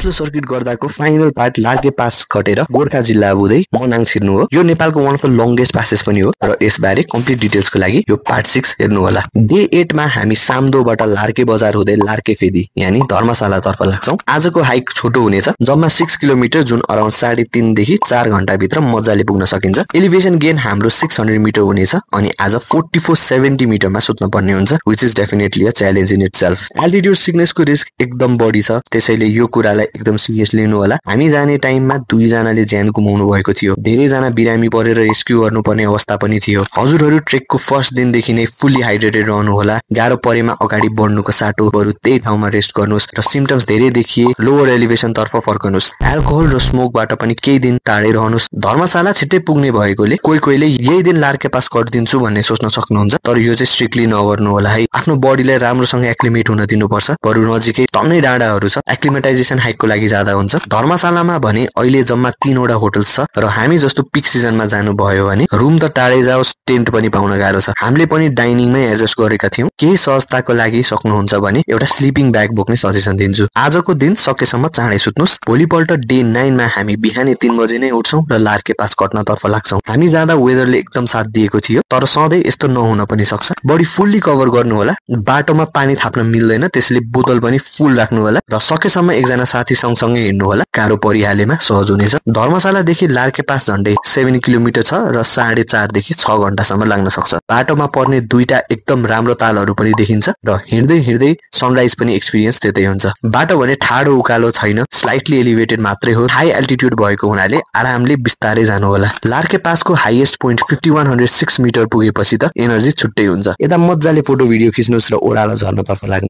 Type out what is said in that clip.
Oslo circuit गर्दाको final part Larke pass खटेर गोर्खा जिल्ला हुँदै मनाङ छिर्नु हो। यो नेपालको one of the longest passes पनि हो र यसबारे कम्प्लिट डिटेल्सको लागि यो पार्ट 6 हेर्नु होला। डे 8 मा हामी सामदोबाट लार्के बजार हुँदै लार्के फेदी यानी धर्मशाला तर्फ लाग्छौं। आजको हाइक छोटो हुनेछ, जम्मा 6 किलोमिटर जुन अराउन्ड 3.5 देखि 4 घण्टा भित्र मजाले पुग्न सकिन्छ। एलिभेसन गेन हाम्रो 600 मिटर हुनेछ अनि आज 4470 मिटरमा सुत्न पर्ने हुन्छ, which is definitely a challenge in itself. Altitude सिकनेसको रिस्क एकदम बढी छ, त्यसैले यो कुरालाई एकदम सिरियस लिनु होला। हामी जाने टाइममा 2 जनाले ज्यान गुमाउनु भएको थियो, धेरै जना बिरामी परेर रेस्क्यु गर्नुपर्ने अवस्था पनि थियो। हजुरहरू ट्रेकको फर्स्ट दिनदेखि नै फुल्ली हाइड्रेटेड रहनु होला। गाह्रो परेमा अगाडि बढ्नुको साटो बरु त्यही ठाउँमा रेस्ट गर्नुस् र सिम्पटम्स धेरै देखिए लोवर एलिभेसन तर्फ फर्कनुस्। एल्कोहल र स्मोकबाट पनि केही दिन टाढै रहनुस्। धर्मशाला छिट्टै पुग्ने भएकोले कोहीले यही दिन लार्के पास गरिदिन्छु भन्ने सोच्न सक्नुहुन्छ, तर यो चाहिँ स्ट्रिक्टली नगर्नु होला है। आफ्नो बडीलाई राम्रोसँग एक्लिमेट हुन दिनुपर्छ। बरु नजिकै टन्नै डाँडाहरू छ, एक्लिमेटाइजेसन हाइकको लागि जाँदा हुन्छ। धर्मशालामा भने अहिले जम्मा 3 वटा होटल्स छ र हामी जस्तो पिक सिजनमा जानु भयो भने रुम त टाढै जाओस्, टेन्ट पनि पाउन गाह्रो छ। हामीले पनि डाइनिङमै एडजस्ट गरेका थियौं। केही सहजताको लागि सक्नुहुन्छ भने एउटा स्लिपिङ ब्याग बोक्ने सजेसन दिन्छु। आजको दिन सकेसम्म चाँडै सुत्नुस्। भोलिपल्ट डे 9 मा हामी बिहानै 3 बजे नै उठ्छौं र लार्के पास कट्नतर्फ लाग्छौं। हामी जाँदा वेदरले एकदम साथ दिएको थियो, तर सधैँ यस्तो नहुन पनि सक्छ। बडी फुल्ली कभर गर्नु होला। बाटोमा पानी थाप्न मिल्दैन, त्यसैले बोतल पनि फुल राख्नु होला र सकेसम्म एकजना साथी सँगसँगै हिँड्नु होला। गाह्रो परिहालेमा सहज हुनेछ। धर्मशालादेखि लार्के पास झन्डै 7 किलोमिटर छ र 4.5 देखि 6 घण्टासम्म लाग्न सक्छ। बाटोमा पर्ने 2टा एकदम राम्रो तालहरू पनि देखिन्छ र हिँड्दै हिँड्दै सनराइज पनि एक्सपिरियन्स त्यतै हुन्छ। बाटो भने ठाडो उकालो छैन, स्लाइटली एलिभेटेड मात्रै हो। हाई एल्टिट्युड भएको हुनाले आरामले बिस्तारै जानु होला। लार्के पासको हाईएस्ट पोइन्ट 5106 मिटर पुगेपछि त एनर्जी छुट्टै हुन्छ। यता मजाले फोटो भिडियो खिच्नुस् र ओह्रालो झर्नतर्फ लाग्नु।